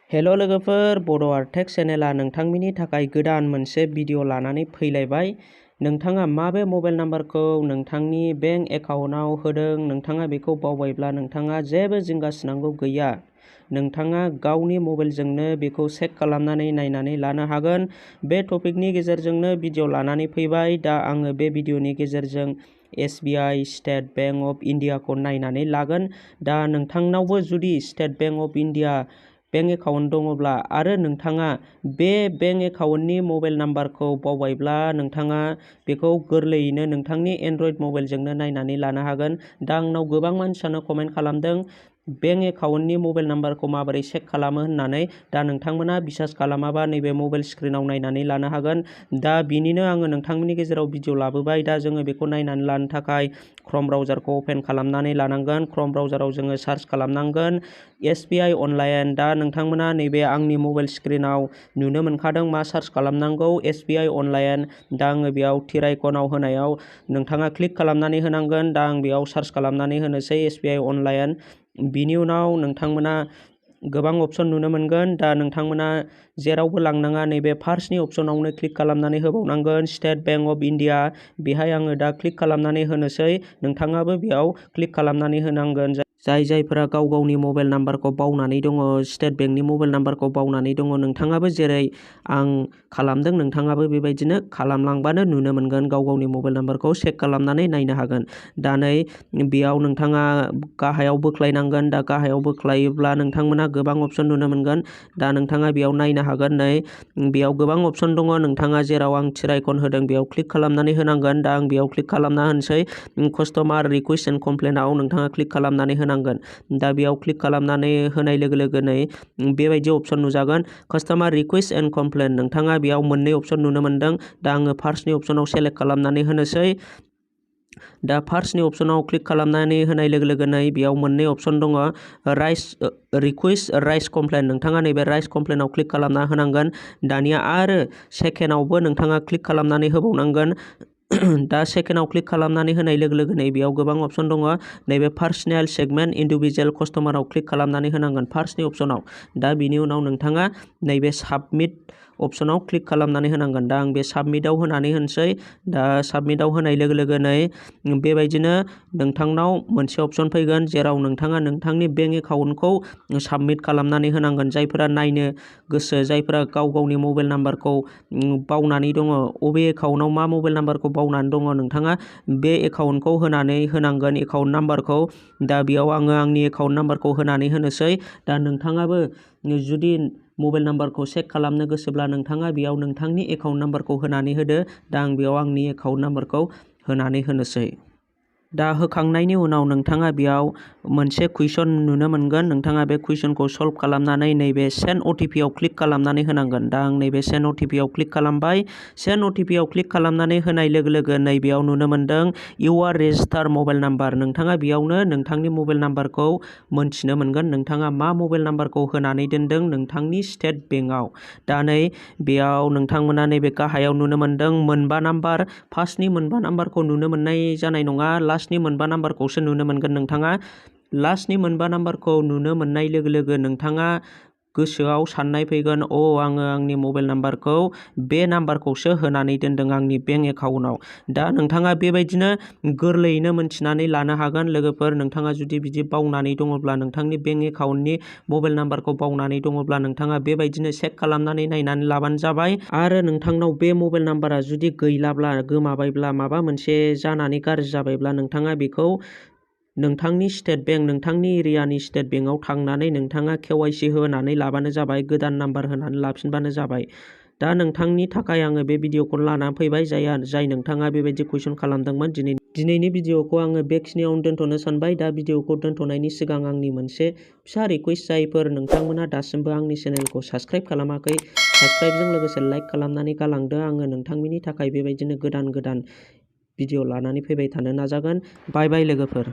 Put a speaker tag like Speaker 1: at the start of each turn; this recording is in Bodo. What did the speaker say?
Speaker 1: हेल' लोगोफोर, बड' आर्टेक चेनेला नोंथांमोननि थाखाय गोदान मोनसे भिडिअ लानानै फैलायबाय। नोंथाङा माबे मबाइल नाम्बारखौ नोंथांनि बेंक एकाउन्टआव होदों, नोंथाङा बेखौ बावबायब्ला नोंथाङा जेबो जिंगासिनांगौ गैया। नोंथाङा गावनि मबाइलजोंनो बेखौ चेक खालामनानै नायनानै लानो हागोन। बे टपिकनि गेजेरजोंनो भिडिअ लानानै फैबाय। दा आङो बे भिडिअनि गेजेरजों SBI स्टेट बेंक अफ इन्डियाखौ नायनानै लागोन। दा नोंथांनावबो जुदि state bank of India bank account दङब्ला आरो नोंथाङा बे बेंक एकाउन्टनि मबाइल नाम्बारखौ बावबायब्ला नोंथाङा बेखौ गोरलैयैनो नोंथांनि एन्ड्रइड मबाइलजोंनो नायनानै लानो हागोन। दा आंनाव गोबां मानसियानो कमेन्ट खालामदों बेंक एकाउन्टनि मबाइल नाम्बारखौ माबोरै चेक खालामो होननानै। दा नोंथांमोना बिसास खालामाबा नैबे मबाइल स्क्रिनाव नायनानै लानो हागोन। दा बिनिनो आङो नोंथांमोननि गेजेराव भिडिअ लाबोबाय। दा जोङो बेखौ नायनानै लानो थाखाय क्रोम ब्राउजारखौ अपेन खालामनानै लानांगोन। क्रोम ब्राउजाराव जोङो सार्च खालामनांगोन SBI अनलाइन। दा नोंथांमोना नैबे आंनि मबाइल स्क्रिनाव नुनो मोनखादों मा सार्च खालामनांगौ, SBI अनलाइन। दा आङो बेयाव टिर आइकनाव होनायाव नोंथाङा क्लिक खालामनानै होनांगोन। दा आं बेयाव सार्च खालामनानै होनोसै SBI अनलाइन। बिनि उनाव नोंथांमोना गोबां अपसन नुनो मोनगोन। दा नोंथांमोना जेरावबो लांनाङा, नैबे फार्स्टनि अपसनावनो क्लिक खालामनानै होबावनांगोन स्टेट बेंक अफ इन्डिया। बेहाय आङो दा क्लिक खालामनानै होनोसै। नोंथाङाबो बेयाव क्लिक खालामनानै होनांगोन। जायफोरा गाव गावनि मबाइल नाम्बारखौ बावनानै दङ, स्टेट बेंकनि मबाइल नाम्बारखौ बावनानै दङ, नोंथाङाबो जेरै आं खालामदों नोंथाङाबो बेबायदिनो खालामलांबानो नुनो मोनगोन। गाव गावनि मबाइल नाम्बारखौ चेक खालामनानै नायनो हागोन। दा नै बेयाव नोंथाङा गाहायाव बोख्लायनांगोन। दा गाहायाव बोख्लायोब्ला नोंथांमोना गोबां अपसन नुनो मोनगोन। दा नोंथाङा बेयाव नायनो हागोन। नै बेयाव गोबां अपसन दङ। नोंथाङा जेराव आं टिर आइकन होदों बेयाव क्लिक खालामनानै होनांगोन। दा आं बेयाव क्लिक खालामना होनोसै। कास्टमार रिकुवेस्ट एन्ड कमप्लेनआव नोंथाङा क्लिक खालामनानै होनांगोन। दा बेयाव क्लिक खालामनानै होनाय लोगो लोगोनो बेबायदि अपसन नुजागोन कास्टमार रिकुवेस्ट एन्ड कमप्लेन। नोंथाङा बेयाव मोननै अपसन नुनो मोनदों। दा आङो फार्स्टनि अपसनाव सेलेक्ट खालामनानै होनोसै। दा फार्स्टनि अपसनाव क्लिक खालामनानै होनाय लोगो लोगोनो बेयाव मोननै अपसन दङ, राइस रिकुवेस्ट, राइस कमप्लेन। नोंथाङा नैबे राइस कमप्लेनाव क्लिक खालामना होनांगोन। दानिया आरो सेकेन्डआवबो नोंथाङा क्लिक खालामनानै होबावनांगोन। दा सेकेन्डआव क्लिक खालामनानै होनाय लोगो लोगोनो बेयाव गोबां अपसन दङ। नैबे पार्सनेल सेगमेन्ट इन्डिभिजुवेल कास्टमाराव क्लिक खालामनानै होनांगोन फार्स्टनि अपसनाव। दा बिनि उनाव नोंथाङा नैबे साबमिट अपसनाव क्लिक खालामनानै होनांगोन। दा आं बे साबमिटआव होनानै होनोसै। दा साबमिटआव होनाय लोगो लोगोनो बेबायदिनो नोंथांनाव मोनसे अपसन फैगोन जेराव नोंथाङा नोंथांनि बेंक एकाउन्टखौ साबमिट खालामनानै होनांगोन। जायफोरा नायनो गोसो, जायफोरा गाव गावनि मबाइल नाम्बारखौ बावनानै दङ, अबे एकाउन्टआव मा मबाइल नाम्बारखौ बावनानै दङ, नोंथाङा बे एकाउन्टखौ होनानै होनांगोन, एकाउन्ट नाम्बारखौ। दा बेयाव आङो आंनि एकाउन्ट नाम्बारखौ होनानै होनोसै। दा नोंथाङाबो जुदि मबाइल नाम्बारखौ चेक खालामनो गोसोब्ला नोंथाङा बेयाव नोंथांनि एकाउन्ट नाम्बारखौ होनानै होदो। दा आं बेयाव आंनि एकाउन्ट नाम्बारखौ होनानै होनोसै। दा होखांनायनि उनाव नोंथाङा बेयाव मोनसे कुइसन नुनो मोनगोन। नोंथाङा बे कुइसनखौ सल्भ खालामनानै नैबे सेन्ड OTP आव क्लिक खालामनानै होनांगोन। दा आं नैबे सेन्ड OTP आव क्लिक खालामबाय। सेन्ड OTP आव क्लिक खालामनानै होनाय लोगो लोगो नैबेयाव नुनो मोनदों इउआर रेजिस्टार मबाइल नाम्बार। नोंथाङा बेयावनो नोंथांनि मबाइल नाम्बारखौ मोनथिनो मोनगोन। नोंथाङा मा मबाइल नाम्बारखौ होनानै दोनदों नोंथांनि स्टेट बेंकआव। दा नै बेयाव नोंथांमोना नैबे गाहायाव नुनो मोनदों मोनबा नाम्बार। फार्स्टनि मोनबा नाम्बारखौ नुनो मोननाय जानाय नङा, लास्टनि मोनबा नाम्बारखौसो नुनो मोनगोन नोंथाङा। लास्टनि मोनबा नाम्बारखौ नुनो मोननाय लोगो लोगो नोंथाङा गोसोआव साननाय फैगोन, आङो आंनि मबाइल नाम्बारखौ बे नाम्बारखौसो होनानै दोनदों आंनि बेंक एकाउन्टआव। दा नोंथाङा बेबायदिनो गोरलैयैनो मोनथिनानै लानो हागोन। लोगोफोर, नोंथाङा जुदि बिदि बावनानै दङब्ला, नोंथांनि बेंक एकाउन्टनि मबाइल नाम्बारखौ बावनानै दङब्ला नोंथाङा बेबायदिनो चेक खालामनानै नायनानै लाबानो जाबाय। आरो नोंथांनाव बे मबाइल नाम्बारा जुदि गैलाब्ला, गोमाबायब्ला, माबा मोनसे जानानै गाज्रि जाबायब्ला नोंथाङा बेखौ नोंथांनि स्टेट बेंक, नोंथांनि एरियानि स्टेट बेंकआव थांनानै नोंथाङा KYC होनानै लाबानो जाबाय, गोदान नाम्बार होनानै लाफिनबानो जाबाय। दा नोंथांनि थाखाय आङो बे भिडिअखौ लानानै फैबाय, जाय नोंथाङा बेबायदि कुइसन खालामदोंमोन। दिनैनि भिडिअखौ आङो बेखिनियावनो दोनथ'नो सानबाय। दा भिडिअखौ दोनथ'नायनि सिगां आंनि मोनसे फिसा रिकुवेस्ट, जायफोर नोंथांमोना दासिमबो आंनि चेनेलखौ साबस्क्राइब खालामाखै, साबस्क्राइबजों लोगोसे लाइक खालामनानै गालांदो। आङो नोंथांमोननि थाखाय बेबायदिनो गोदान गोदान भिडिअ लानानै फैबाय थानो नाजागोन। बाय बाय लोगोफोर।